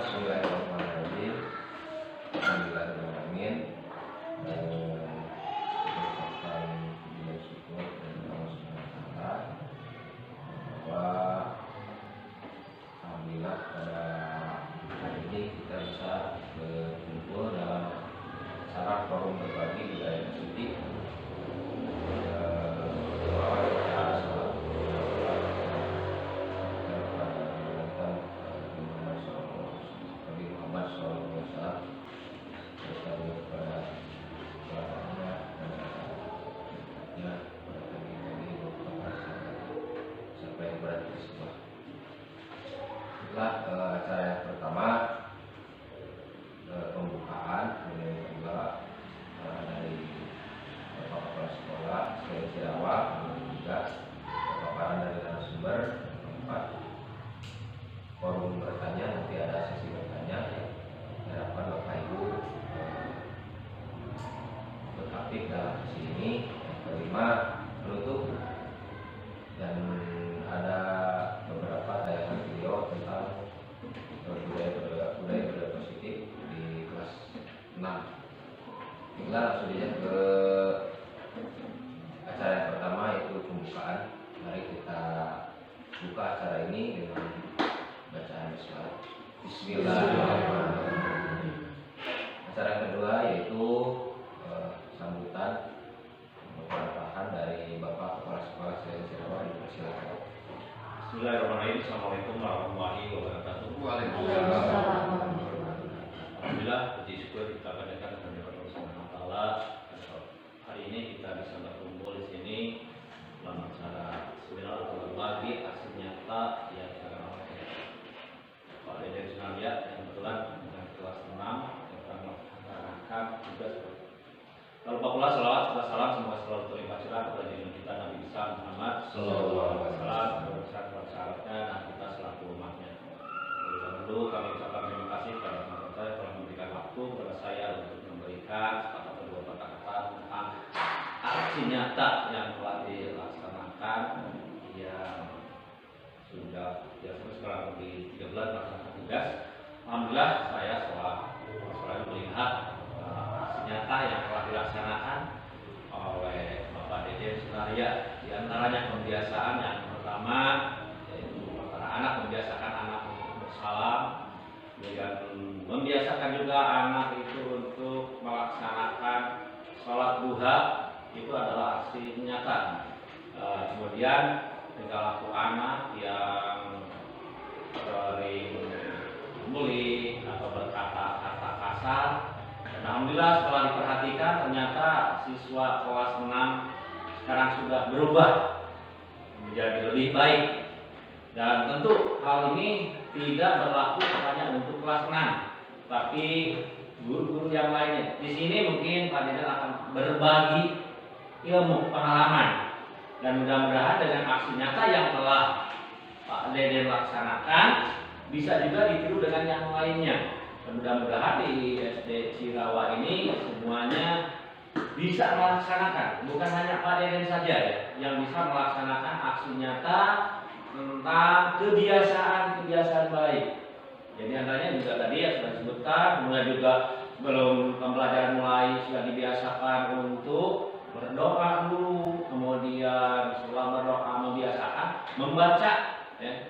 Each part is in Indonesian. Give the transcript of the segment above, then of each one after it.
Bismillahirrahmanirrahim. Alhamdulillahirrahmanirrahim. Mengucapkan puji syukur kepada Allah Subhanahu wa Ta'ala bahwa alhamdulillah pada hari ini kita bisa berkumpul dalam acara forum berbagi budaya positif. Acara yang pertama pembukaan, kemudian yang kedua dari Bapak Kepala Sekolah Cirawa, kemudian juga paparan dari narasumber, keempat forum bertanya, nanti ada sesi bertanya. Harapan Bapak Ibu beraktif dalam sesi ini. Yang kelima penutup, dan ada beberapa tayangan video tentang budaya positif di kelas 6. Kita langsung saja ke acara yang pertama, yaitu pembukaan. Mari kita buka acara ini dengan bacaan bismillah. Bismillahirrahmanirrahim. Acara yang kedua yaitu sambutan pengarahan dari Bapak Kepala Sekolah Cirawa. Silakan. Bismillahirrahmanirrahim. Assalamualaikum warahmatullahi wabarakatuh. Waalaikumsalam. Alhamdulillah, puji syukur kita panjatkan kepada Allah Subhanahu wa Ta'ala. Hari ini kita bisa berkumpul di sini dalam acara seminar atau berbagi aksi nyata yang dilaksanakan oleh Pak Dede Sunaria yang kebetulan dengan kelas 6 yang akan melaksanakan tugas. Lalu pula salawat serta salam semoga selalu terlimpah curah kepada junjungan kita Nabi besar Muhammad Sallallahu Alaihi Wasallam, kepada sahabatnya dan kita selaku umatnya. Dulu kami ucapkan terima kasih kepada teman-teman saya telah memberikan waktu kepada saya untuk memberikan sepatah dua kata-kata tentang aksi nyata yang telah dilaksanakan yang sudah sekarang lebih 3 bulan melaksanakan tugas. Alhamdulillah saya selalu melihat aksi nyata yang telah dilaksanakan oleh Bapak Dede Sunaria. Di antaranya pembiasaan yang pertama yaitu para anak membiasakan anak untuk bersalam, dan membiasakan juga anak itu untuk melaksanakan sholat duha. Itu adalah aksi nyata. Kemudian perilaku anak yang sering bully atau berkata-kata kasar. Dan alhamdulillah setelah diperhatikan ternyata siswa kelas 6 sekarang sudah berubah menjadi lebih baik. Dan tentu hal ini tidak berlaku hanya untuk kelas 6, tapi guru-guru yang lainnya. Di sini mungkin Pak Dede akan berbagi ilmu pengalaman, dan mudah-mudahan dengan aksi nyata yang telah Pak Dede laksanakan bisa juga ditiru dengan yang lainnya. Dan mudah-mudahan di SD Cirawa ini semuanya bisa melaksanakan, bukan hanya Pak Dede saja ya, yang bisa melaksanakan aksi nyata tentang kebiasaan baik. Jadi antaranya juga tadi ya sudah disebutkan, kemudian juga belum pembelajaran mulai sudah dibiasakan untuk berdoa dulu, kemudian setelah berdoa membiasakan membaca ya.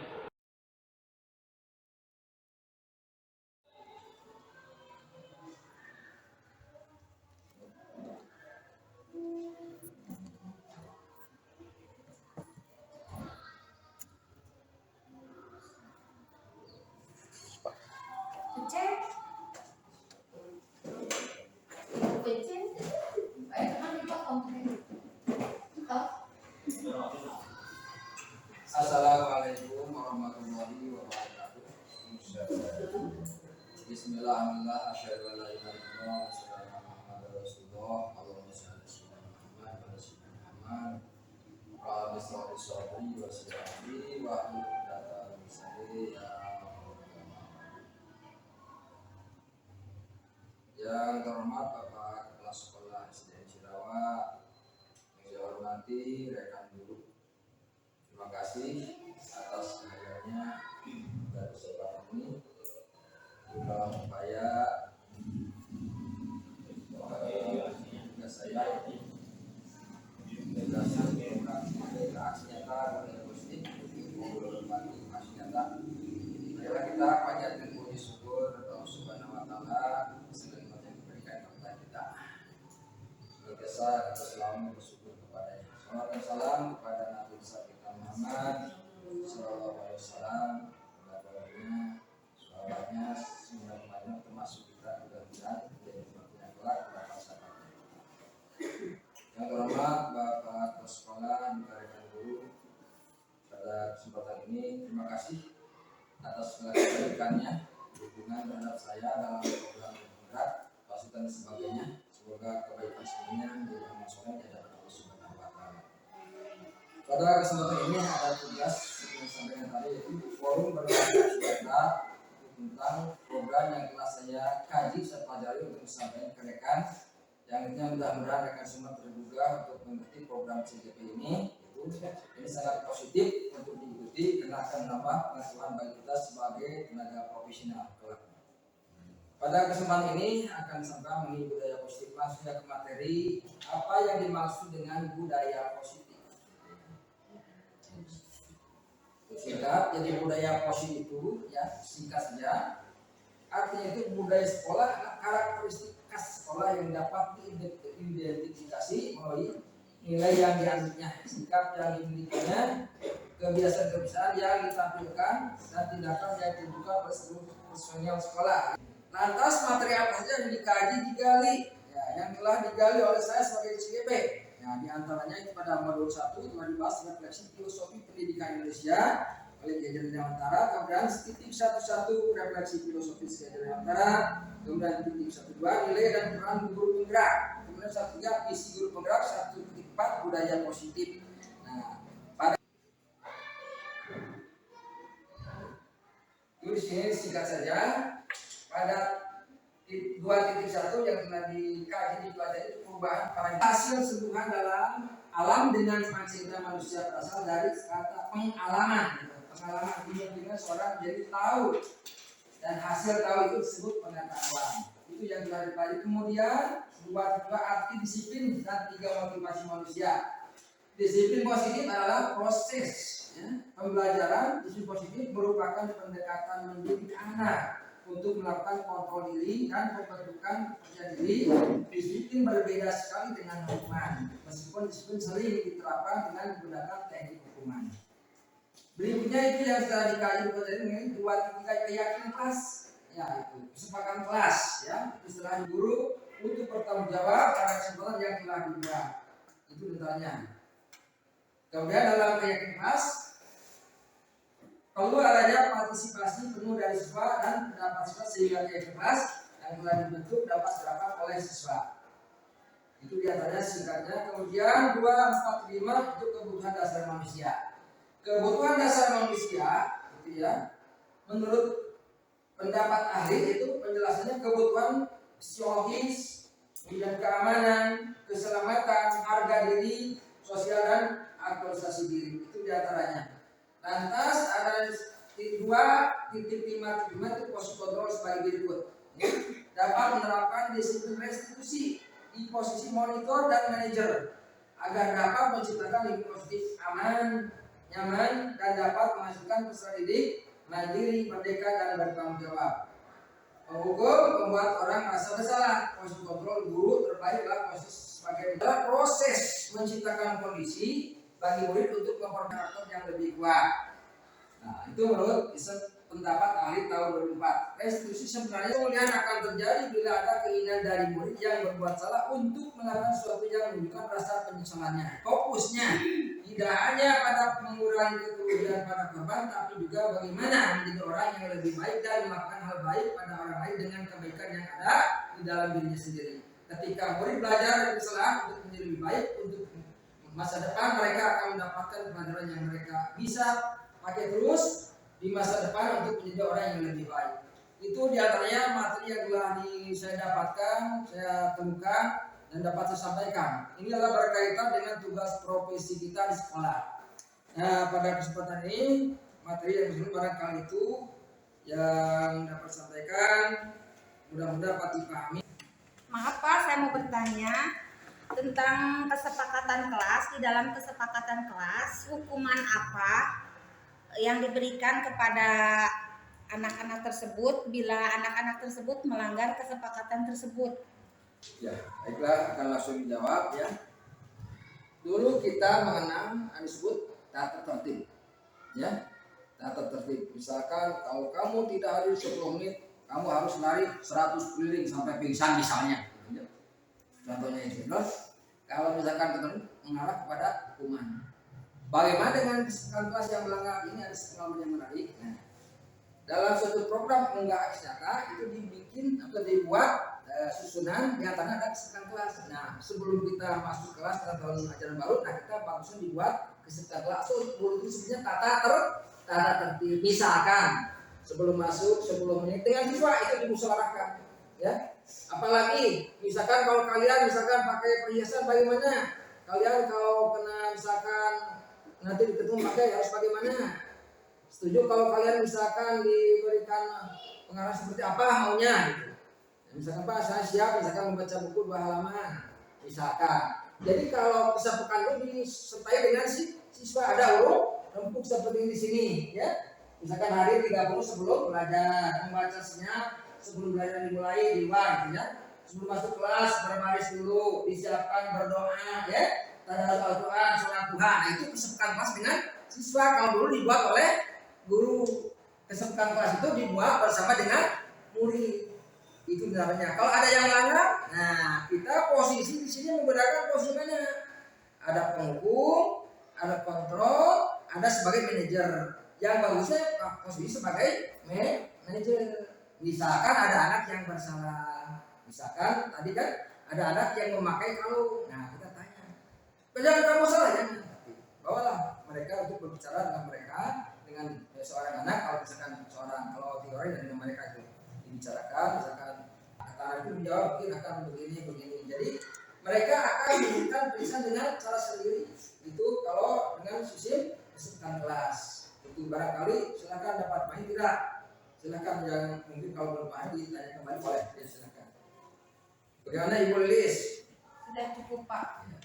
Assalamualaikum warahmatullahi wabarakatuh. Bismillahirrahmanirrahim. Asyhadu an la ilaha illallah wa asyhadu anna Muhammadar Rasulullah. Allahumma shalli ala Muhammad wa ala sayyidina Muhammad. Rabbi shrah li sadri wa yassir li amri wahlul 'uqdatam min lisani yafqahu qawli. Yang terhormat Bapak Kepala Sekolah SD Cirawa, yang saya hormati rekan guru, terima kasih atas kehadirannya pada kesempatan ini. senantiasa kita selalu bersyukur kepadanya. Salam dan salam kepada Nabi besar kita Muhammad Sallallahu Alaihi Wasallam, keluarganya, sahabatnya, semuanya termasuk kita mudah-mudahan menjadi umatnya kelak pada masa nanti. Yang terhormat Bapak Ketua Sekolah, rekan guru, pada kesempatan ini terima kasih atas segala kebaikannya, dukungan terhadap saya dalam program berat, pasukan dan sebagainya. Semoga kebaikan semuanya menjadi amal soleh di hadapan Allah Subhanahu wa Ta'ala. Pada kesempatan ini ada tugas yang disampaikan tadi, yaitu forum berbagi data tentang program yang telah saya kaji, saya pelajari untuk disampaikan ke rekan. Yang intinya mudah-mudahan rekan semua tergugah untuk mengikuti program CGP ini. Ini sangat positif untuk diikuti karena akan menambah pengetahuan bagi kita sebagai tenaga profesional. Pada kesempatan ini akan sampai mengenai budaya positif, langsung ke materi apa yang dimaksud dengan budaya positif. Singkat, jadi budaya positif itu ya singkat saja. Artinya itu budaya sekolah, karakteristik khas sekolah yang dapat diidentifikasi melalui nilai yang dianutnya, sikap yang dimilikinya, kebiasaan-kebiasaan yang ditampilkan, dan tindakan yang ditunjukkan oleh seluruh personel sekolah. Lantas materi apa saja yang dikaji digali, ya, yang telah digali oleh saya sebagai CGP. Ya, di antaranya itu pada modul 1 telah dibahas refleksi filosofi pendidikan Indonesia oleh Gejer Dewantara, kemudian titik 11 refleksi filosofi Gejer Dewantara, kemudian titik 12 nilai dan peran guru penggerak, kemudian 13 visi guru penggerak, 1.4 budaya positif. Nah, pada itu di sini singkat saja. Pada 2.1 yang telah dikaji dipelajari itu perubahan paradigma hasil sentuhan dalam alam dengan pancindera manusia berasal dari kata pengalaman. Pengalaman artinya seorang jadi tahu, dan hasil tahu itu disebut pengetahuan. Itu yang telah dipelajari. Kemudian 2 arti disiplin dan 3 motivasi manusia. Disiplin positif adalah proses ya, pembelajaran. Disiplin positif merupakan pendekatan mendidik anak untuk melakukan kontrol diri dan pembentukan kepercayaan diri. Disiplin berbeda sekali dengan hukuman, meskipun disiplin sering diterapkan dengan menggunakan teknik hukuman. Berikutnya itu yang sudah dikaji mengenai 2 keyakinan kelas, ya itu kesepakatan kelas, ya istilah guru untuk bertanggung jawab pada kesempatan yang telah dibuat. Itu ditanya. Kemudian dalam keyakinan kelas perlu adanya partisipasi penuh dari siswa dan pendapat siswa sehingga keyakinan kelas yang telah dibentuk dapat diserap oleh siswa. Itu diantaranya singkatnya. Kemudian 2, 4, 5 itu kebutuhan dasar manusia. Kebutuhan dasar manusia, gitu ya. Menurut pendapat ahli itu penjelasannya kebutuhan psikologis, kemudian keamanan, keselamatan, harga diri, sosial dan aktualisasi diri. Itu diantaranya. Lantas ada 2.5 itu posisi kontrol sebagai berikut. Dapat menerapkan disiplin restitusi di posisi monitor dan manajer agar dapat menciptakan lingkungan positif aman, nyaman, dan dapat menghasilkan peserta didik mandiri, merdeka, dan bertanggung jawab. Menghukum membuat orang merasa bersalah. Posisi kontrol guru terbaik adalah posisi sebagai proses menciptakan kondisi bagi murid untuk memperoleh karakter yang lebih kuat. Nah, itu menurut pendapat ahli tahun 2004. Restitusi sebenarnya kemudian akan terjadi bila ada keinginan dari murid yang berbuat salah untuk melakukan sesuatu yang menunjukkan rasa penyesalannya. Fokusnya tidak hanya pada mengurangi kerugian pada korban, tapi juga bagaimana menjadi orang yang lebih baik dan melakukan hal baik pada orang lain dengan kebaikan yang ada di dalam dirinya sendiri. Ketika murid belajar dari kesalahan untuk menjadi lebih baik, untuk masa depan mereka akan mendapatkan pelajaran yang mereka bisa pakai terus di masa depan untuk menjadi orang yang lebih baik. Itu diantaranya materi yang telah saya dapatkan, saya temukan dan dapat saya sampaikan. Ini adalah berkaitan dengan tugas profesi kita di sekolah. Nah, pada kesempatan ini materi yang disini barangkali itu yang dapat saya sampaikan. Mudah-mudahan dapat dipahami. Maaf Pak, saya mau bertanya tentang kesepakatan kelas. Di dalam kesepakatan kelas, hukuman apa yang diberikan kepada anak-anak tersebut bila anak-anak tersebut melanggar kesepakatan tersebut? Ya, baiklah akan langsung dijawab ya. Dulu kita mengenal disebut tata tertib. Ya, tata tertib. Misalkan kalau kamu tidak hadir 10 menit, kamu harus lari 100 keliling sampai pingsan misalnya. Ya. Contohnya itu. Terus kalau misalkan ketemu mengarah kepada hukuman. Bagaimana dengan kesempatan kelas yang melanggar ini? Ada pengalaman yang menarik. Nah, dalam suatu program unggah aksara itu dibikin atau dibuat susunan yang antara ada kesempatan kelas. Nah, sebelum kita masuk kelas pada tahun ajaran baru, nah kita bagusnya dibuat kesempatan kelas. So, dulu itu sebenarnya tata tertib. Misalkan sebelum masuk 10 menit dengan siswa itu dimusyawarahkan. Ya, apalagi misalkan kalau kalian misalkan pakai perhiasan bagaimana? Kalian kalau kena misalkan nanti ketemu pakai harus bagaimana? Setuju kalau kalian misalkan diberikan pengarah seperti apa maunya gitu. Ya, misalkan Pak saya siap misalkan membaca buku 2 halaman misalkan. Jadi kalau kesapekan itu disertai dengan siswa ada rempuk seperti di sini ya. Misalkan hari 30 sebelum belajar membaca senyap sebelum belajar dimulai di luar gitu ya. Sebelum masuk kelas berbaris dulu, disiapkan berdoa ya. Tadarus Al-Quran, sholat duha. Nah itu kesapekan kelas dengan siswa kalau dulu dibuat oleh guru. Kesapekan kelas itu dibuat bersama dengan murid. Itu namanya. Kalau ada yang melanggar, nah kita posisi di sini menggunakan posisi mana? Ada penghukum, ada kontrol, ada sebagai manajer. Yang bagusnya posisi sebagai manajer. Misalkan ada anak yang bersalah, misalkan tadi kan ada anak yang memakai kalung. Nah kita tanya, jangan kamu salah ya. Bawalah mereka untuk berbicara dengan mereka dengan seorang anak. Kalau misalkan seorang kalau 3 orang dengan mereka itu dibicarakan, misalkan kata itu menjawab mungkin akan begini. Jadi mereka akan memberikan tulisan dengan cara sendiri. Itu kalau dengan sistem keseluruhan kelas. Itu barangkali silakan dapat main tidak? Silakan yang mungkin kalau belum paham ditanya kembali boleh. Ya, silakan. Bagaimana Ibu Lilis? Sudah cukup Pak. Ya.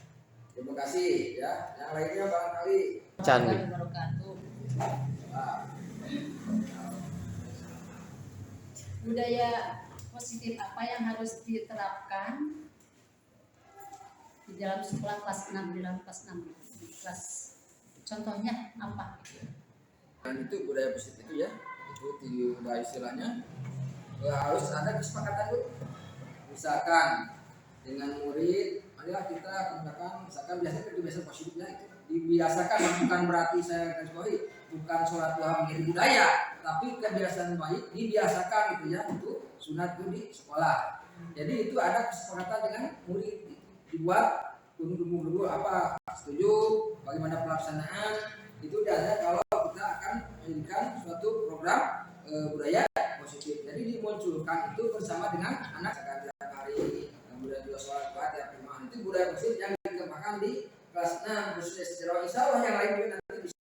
Terima kasih ya. Yang lainnya barangkali. Candi. Budaya positif apa yang harus diterapkan di dalam sekolah kelas 6 di dalam kelas 6 kelas contohnya apa? Dan itu budaya positif itu ya. Itu tidak istilahnya harus ada kesepakatan dulu. Misalkan dengan murid, marilah kita gunakan misalkan biasanya kebiasaan positifnya itu dibiasakan, bukan berarti saya garis bawahi bukan sholat duha menjadi budaya, tapi kebiasaan baik dibiasakan gitu ya, itu sunat itu di sekolah. Jadi itu ada kesepakatan dengan murid dibuat dulu apa setuju bagaimana pelaksanaan itu dan kalau kita akan menjadikan suatu program budaya positif. Jadi dimunculkan itu bersama dengan anak setiap hari, kemudian juga sholat duha tiap imam. Itu budaya positif yang dikembangkan di kelas 6 khususnya sejarah. Insya Allah yang lain juga nanti bisa.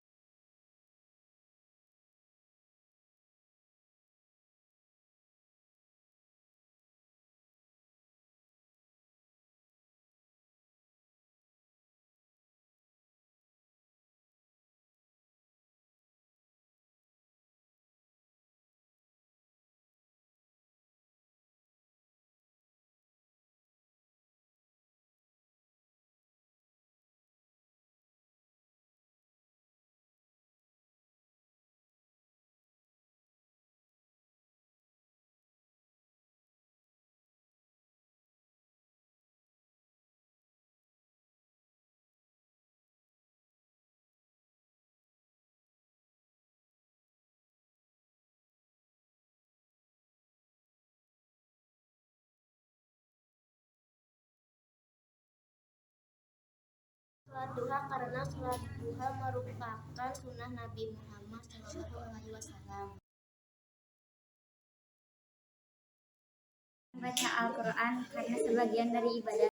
Sholat duha karena sholat duha merupakan sunnah Nabi Muhammad SAW. Membaca Al-Quran karena sebagian dari ibadah.